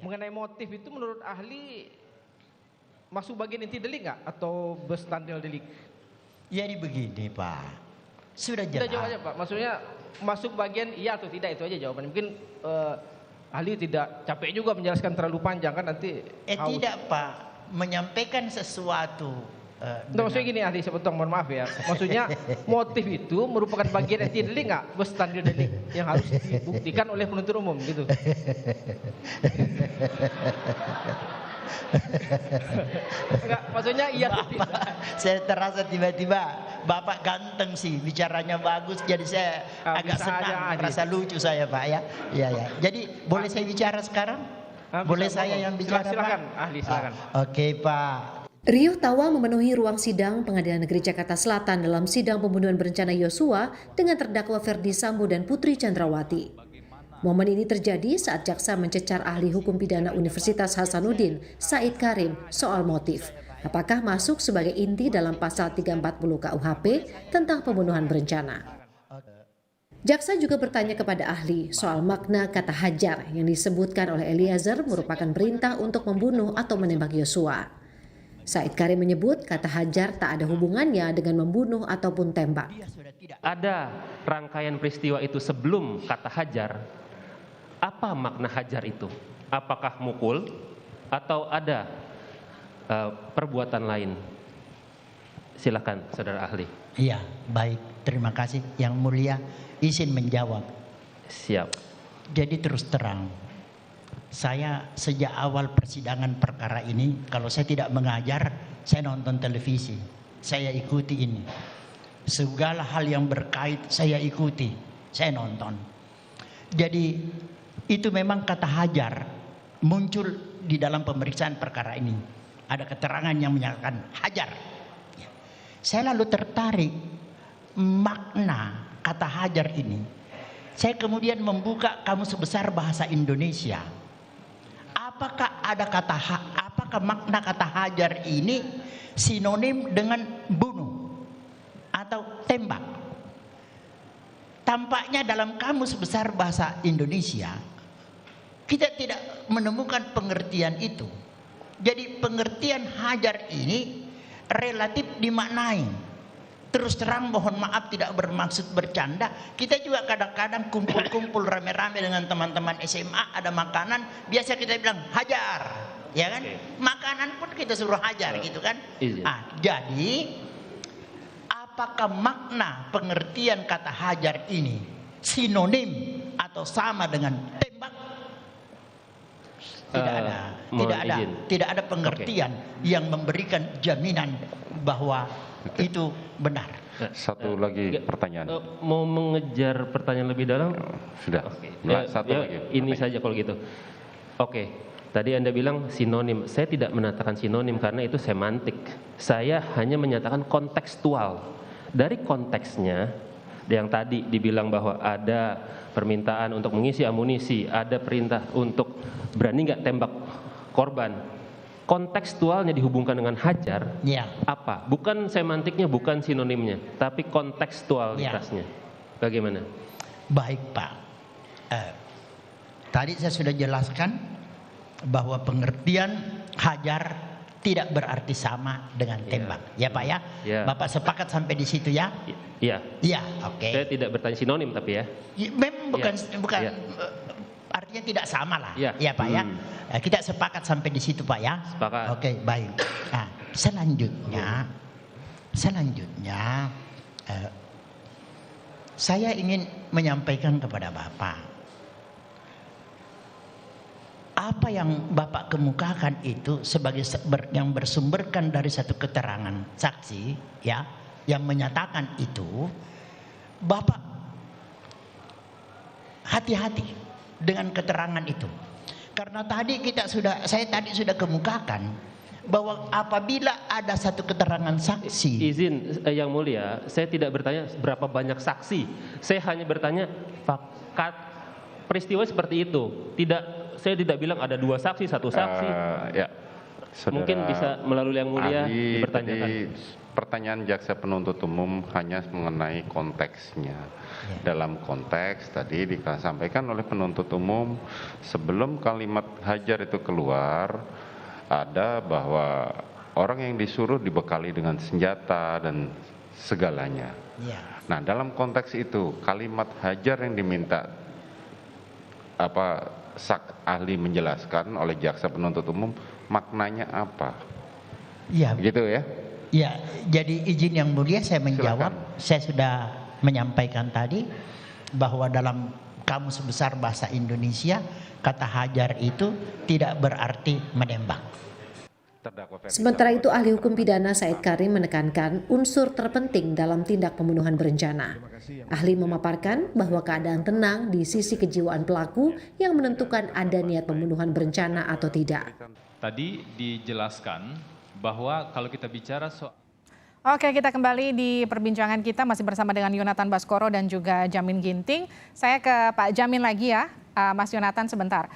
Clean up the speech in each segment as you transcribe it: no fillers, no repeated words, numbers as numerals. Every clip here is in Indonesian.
Mengenai motif itu menurut ahli masuk bagian inti delik nggak atau bestandil delik? Jadi begini Pak, sudah Sudah jelas. jawab aja Pak, maksudnya masuk bagian iya atau tidak itu aja jawabannya. Mungkin ahli tidak capek juga menjelaskan terlalu panjang kan nanti haus. Tidak Pak, menyampaikan sesuatu. Nggak, maksudnya gini ahli, saya potong, mohon maaf ya. Maksudnya motif itu merupakan bagian inti delik nggak? Bestandil delik yang harus dibuktikan oleh penuntut umum gitu. Enggak, maksudnya iya atau tidak? Saya terasa tiba-tiba Bapak ganteng sih, bicaranya bagus, jadi saya agak bisa senang, aja, merasa lucu saya Pak ya. Iya ya. Jadi boleh saya bicara sekarang? Boleh saya yang bicara silakan, Pak? ahli silakan. Oke Pak. Riuh tawa memenuhi ruang sidang Pengadilan Negeri Jakarta Selatan dalam sidang pembunuhan berencana Yosua dengan terdakwa Ferdi Sambo dan Putri Chandrawati. Momen ini terjadi saat jaksa mencecar ahli hukum pidana Universitas Hasanuddin, Said Karim, soal motif. Apakah masuk sebagai inti dalam pasal 340 KUHP tentang pembunuhan berencana? Jaksa juga bertanya kepada ahli soal makna kata hajar yang disebutkan oleh Eliezer merupakan perintah untuk membunuh atau menembak Yosua. Said Karim menyebut kata hajar tak ada hubungannya dengan membunuh ataupun tembak. Ada rangkaian peristiwa itu sebelum kata hajar. Apa makna hajar itu? Apakah mukul atau ada perbuatan lain? Silakan saudara ahli. Iya, baik. Terima kasih. Yang mulia izin menjawab. Siap. Jadi terus terang, saya sejak awal persidangan perkara ini, kalau saya tidak mengajar, saya nonton televisi, saya ikuti ini. Segala hal yang berkait saya ikuti, saya nonton. Jadi itu memang kata hajar muncul di dalam pemeriksaan perkara ini. Ada keterangan yang menyatakan hajar. Saya lalu tertarik makna kata hajar ini. Saya kemudian membuka Kamus Besar Bahasa Indonesia. Apakah makna kata hajar ini sinonim dengan bunuh atau tembak? Tampaknya dalam Kamus Besar Bahasa Indonesia kita tidak menemukan pengertian itu. Jadi pengertian hajar ini relatif dimaknai. Terus terang mohon maaf tidak bermaksud bercanda. Kita juga kadang-kadang kumpul-kumpul rame-rame dengan teman-teman SMA, ada makanan, biasa kita bilang hajar, ya kan? Makanan pun kita suruh hajar gitu kan? Jadi apakah makna pengertian kata hajar ini sinonim atau sama dengan tembak? Tidak ada pengertian yang memberikan jaminan bahwa itu benar. Satu lagi pertanyaan. Mau mengejar pertanyaan lebih dalam? Sudah. Satu lagi. Ini saja kalau gitu. Oke. Tadi Anda bilang sinonim. Saya tidak mengatakan sinonim karena itu semantik. Saya hanya menyatakan kontekstual. Dari konteksnya yang tadi dibilang bahwa ada permintaan untuk mengisi amunisi, ada perintah untuk berani nggak tembak korban. Kontekstualnya dihubungkan dengan hajar, apa? Bukan semantiknya, bukan sinonimnya, tapi kontekstualitasnya. Bagaimana? Baik Pak, tadi saya sudah jelaskan bahwa pengertian hajar tidak berarti sama dengan tembak, ya Pak ya? Bapak sepakat sampai di situ ya? Iya. Iya, oke. Saya tidak bertanya sinonim tapi ya. Memang bukan. Artinya tidak sama lah, ya Pak ya. Kita sepakat sampai di situ Pak ya. Sepakat. Oke, baik. Nah, selanjutnya, saya ingin menyampaikan kepada Bapak, apa yang Bapak kemukakan itu sebagai yang bersumberkan dari satu keterangan saksi, ya, yang menyatakan itu, Bapak hati-hati dengan keterangan itu, karena saya tadi sudah kemukakan bahwa apabila ada satu keterangan saksi. Izin yang mulia, saya tidak bertanya berapa banyak saksi, saya hanya bertanya fakat peristiwa seperti itu. Saya tidak bilang ada 2 saksi, 1 saksi. Mungkin bisa melalui yang mulia ahli, dipertanyakan. tadi pertanyaan jaksa penuntut umum hanya mengenai konteksnya. Dalam konteks tadi disampaikan oleh penuntut umum sebelum kalimat hajar itu keluar ada bahwa orang yang disuruh dibekali dengan senjata dan segalanya. Nah, dalam konteks itu kalimat hajar yang diminta ahli menjelaskan oleh jaksa penuntut umum maknanya apa? Ya, Gitu ya? ya. Jadi izin yang mulia saya menjawab. Silakan. Saya sudah menyampaikan tadi bahwa dalam Kamus Besar Bahasa Indonesia kata hajar itu tidak berarti menembak. Sementara itu, ahli hukum pidana Said Karim menekankan unsur terpenting dalam tindak pembunuhan berencana. Ahli memaparkan bahwa keadaan tenang di sisi kejiwaan pelaku yang menentukan ada niat pembunuhan berencana atau tidak. Tadi dijelaskan bahwa kalau kita bicara soal Oke, kita kembali di perbincangan kita masih bersama dengan Yonatan Baskoro dan juga Jamin Ginting. Saya ke Pak Jamin lagi ya, Mas Yonatan sebentar.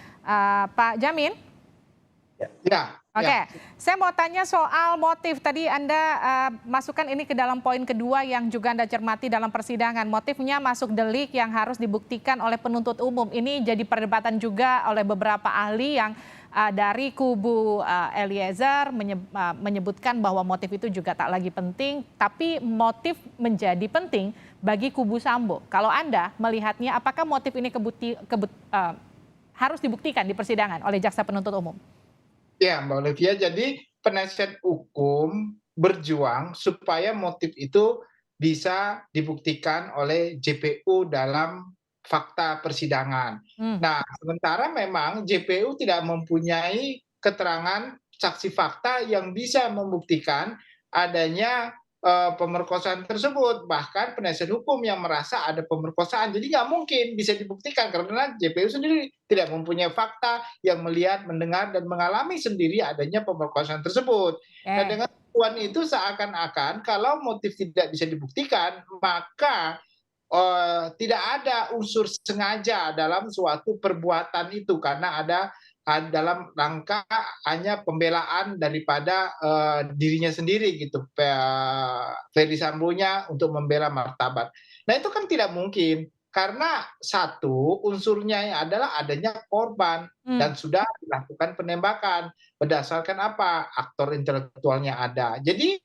Pak Jamin? Ya. Oke, saya mau tanya soal motif. Tadi Anda masukkan ini ke dalam poin kedua yang juga Anda cermati dalam persidangan. Motifnya masuk delik yang harus dibuktikan oleh penuntut umum. Ini jadi perdebatan juga oleh beberapa ahli yang dari kubu Eliezer menyebutkan bahwa motif itu juga tak lagi penting, tapi motif menjadi penting bagi kubu Sambo. Kalau Anda melihatnya, apakah motif ini harus dibuktikan di persidangan oleh jaksa penuntut umum? Ya, Mbak Olivia, jadi penasihat hukum berjuang supaya motif itu bisa dibuktikan oleh JPU dalam fakta persidangan. Nah, sementara memang JPU tidak mempunyai keterangan saksi fakta yang bisa membuktikan adanya pemerkosaan tersebut. Bahkan penasihat hukum yang merasa ada pemerkosaan, jadi nggak mungkin bisa dibuktikan karena JPU sendiri tidak mempunyai fakta yang melihat, mendengar, dan mengalami sendiri adanya pemerkosaan tersebut. Nah, dengan tujuan itu seakan-akan kalau motif tidak bisa dibuktikan, maka tidak ada unsur sengaja dalam suatu perbuatan itu karena ada dalam rangka hanya pembelaan daripada dirinya sendiri gitu, Ferdi Sambonya untuk membela martabat. Nah, itu kan tidak mungkin karena satu unsurnya adalah adanya korban dan sudah dilakukan penembakan berdasarkan apa? Aktor intelektualnya ada. Jadi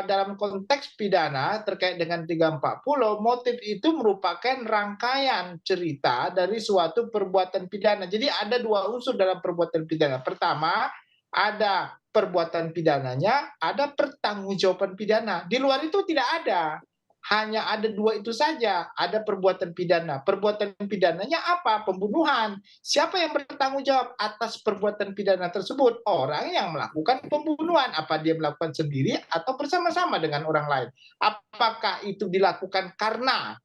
dalam konteks pidana terkait dengan 340, motif itu merupakan rangkaian cerita dari suatu perbuatan pidana. Jadi ada dua unsur dalam perbuatan pidana. Pertama, ada perbuatan pidananya, ada pertanggungjawaban pidana. Di luar itu tidak ada. Hanya ada dua itu saja, ada perbuatan pidana. Perbuatan pidananya apa? Pembunuhan. Siapa yang bertanggung jawab atas perbuatan pidana tersebut? Orang yang melakukan pembunuhan. Apa dia melakukan sendiri atau bersama-sama dengan orang lain? Apakah itu dilakukan karena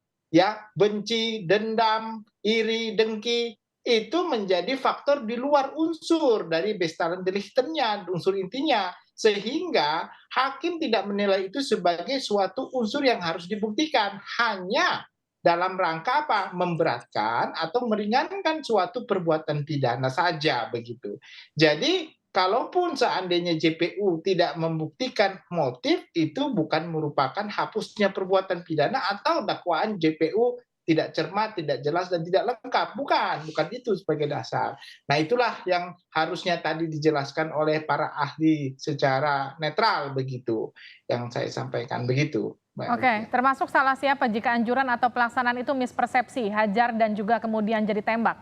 benci, dendam, iri, dengki? Itu menjadi faktor di luar unsur dari bestalan deliktennya, unsur intinya. Sehingga hakim tidak menilai itu sebagai suatu unsur yang harus dibuktikan, hanya dalam rangka apa? Memberatkan atau meringankan suatu perbuatan pidana saja begitu. Jadi kalaupun seandainya JPU tidak membuktikan motif, itu bukan merupakan hapusnya perbuatan pidana atau dakwaan JPU tidak cermat, tidak jelas, dan tidak lengkap. Bukan itu sebagai dasar. Nah, itulah yang harusnya tadi dijelaskan oleh para ahli secara netral begitu, yang saya sampaikan begitu. Oke, termasuk salah siapa jika anjuran atau pelaksanaan itu mispersepsi, hajar dan juga kemudian jadi tembak?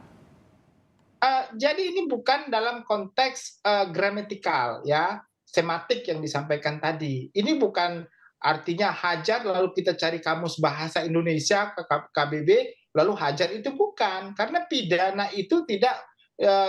Jadi ini bukan dalam konteks gramatikal sematik yang disampaikan tadi. Ini bukan artinya hajar lalu kita cari kamus bahasa Indonesia ke KBB lalu hajar, itu bukan, karena pidana itu tidak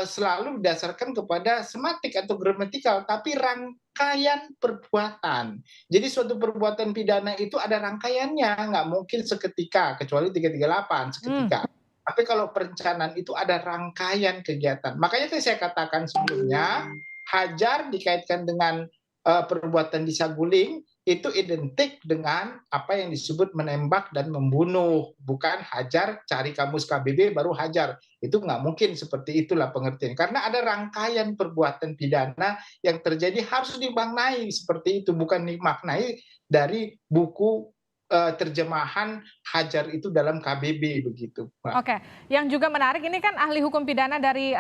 selalu didasarkan kepada sematik atau gramatikal, tapi rangkaian perbuatan. Jadi suatu perbuatan pidana itu ada rangkaiannya, nggak mungkin seketika, kecuali 338 seketika. Tapi kalau perencanaan itu ada rangkaian kegiatan. Makanya tadi saya katakan sebelumnya, hajar dikaitkan dengan perbuatan disaguling itu identik dengan apa yang disebut menembak dan membunuh, bukan hajar, cari kamus KBB baru hajar. Itu nggak mungkin seperti itulah pengertian. Karena ada rangkaian perbuatan pidana yang terjadi harus dimaknai seperti itu, bukan dimaknai dari buku terjemahan hajar itu dalam KBB begitu, Pak. Oke, yang juga menarik ini kan ahli hukum pidana dari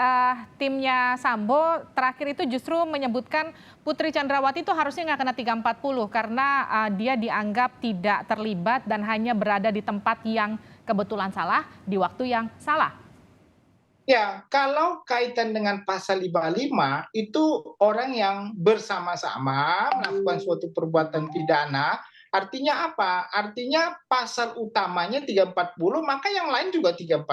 timnya Sambo terakhir itu justru menyebutkan Putri Chandrawati itu harusnya nggak kena 340 karena dia dianggap tidak terlibat dan hanya berada di tempat yang kebetulan salah di waktu yang salah. Ya, kalau kaitan dengan pasal 55 itu orang yang bersama-sama melakukan suatu perbuatan pidana. Artinya apa? Artinya pasal utamanya 340, maka yang lain juga 340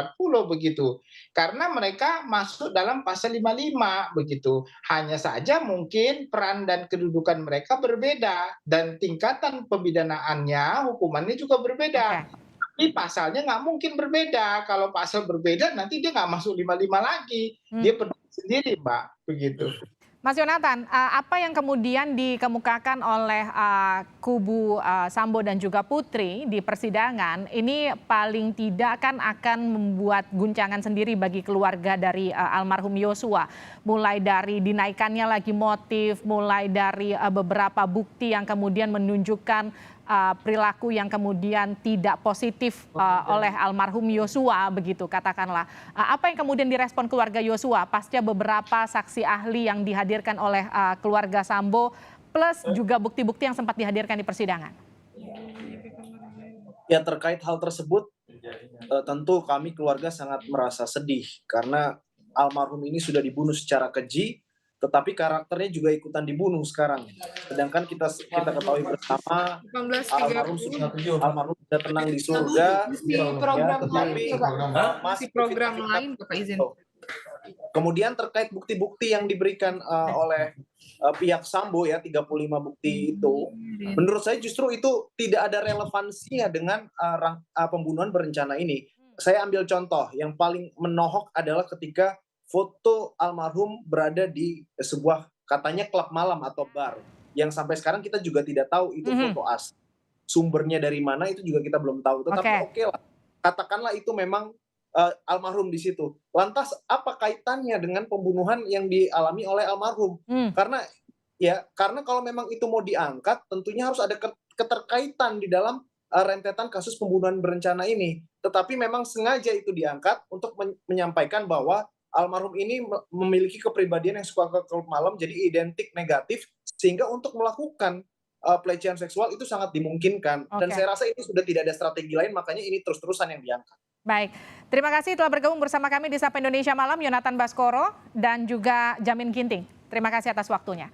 begitu. Karena mereka masuk dalam pasal 55 begitu. Hanya saja mungkin peran dan kedudukan mereka berbeda dan tingkatan pembidanaannya, hukumannya juga berbeda. Tapi pasalnya nggak mungkin berbeda. Kalau pasal berbeda nanti dia nggak masuk 55 lagi. Dia berdiri sendiri, Mbak, begitu. Mas Yonatan, apa yang kemudian dikemukakan oleh kubu Sambo dan juga Putri di persidangan ini paling tidak kan akan membuat guncangan sendiri bagi keluarga dari almarhum Yosua. Mulai dari dinaikannya lagi motif, mulai dari beberapa bukti yang kemudian menunjukkan perilaku yang kemudian tidak positif oleh almarhum Yosua begitu katakanlah. Apa yang kemudian direspon keluarga Yosua pasca beberapa saksi ahli yang dihadirkan oleh keluarga Sambo plus juga bukti-bukti yang sempat dihadirkan di persidangan? Ya, terkait hal tersebut tentu kami keluarga sangat merasa sedih karena almarhum ini sudah dibunuh secara keji, tetapi karakternya juga ikutan dibunuh sekarang. Sedangkan kita ketahui bersama almarhum sudah tenang di surga, ya, tetapi masih program lain Bapak izin. Kemudian terkait bukti-bukti yang diberikan oleh pihak Sambo ya 35 bukti itu, menurut saya justru itu tidak ada relevansinya dengan pembunuhan berencana ini. Saya ambil contoh yang paling menohok adalah ketika foto almarhum berada di sebuah katanya klub malam atau bar yang sampai sekarang kita juga tidak tahu itu foto asli. Sumbernya dari mana itu juga kita belum tahu. Tetapi oke lah, katakanlah itu memang almarhum di situ. Lantas apa kaitannya dengan pembunuhan yang dialami oleh almarhum? Karena kalau memang itu mau diangkat, tentunya harus ada keterkaitan di dalam rentetan kasus pembunuhan berencana ini. Tetapi memang sengaja itu diangkat untuk menyampaikan bahwa almarhum ini memiliki kepribadian yang suka ke klub malam, jadi identik negatif, sehingga untuk melakukan pelecehan seksual itu sangat dimungkinkan. Dan saya rasa ini sudah tidak ada strategi lain, makanya ini terus-terusan yang diangkat. Baik, terima kasih telah bergabung bersama kami di Sapa Indonesia Malam, Yonatan Baskoro dan juga Jamin Ginting. Terima kasih atas waktunya.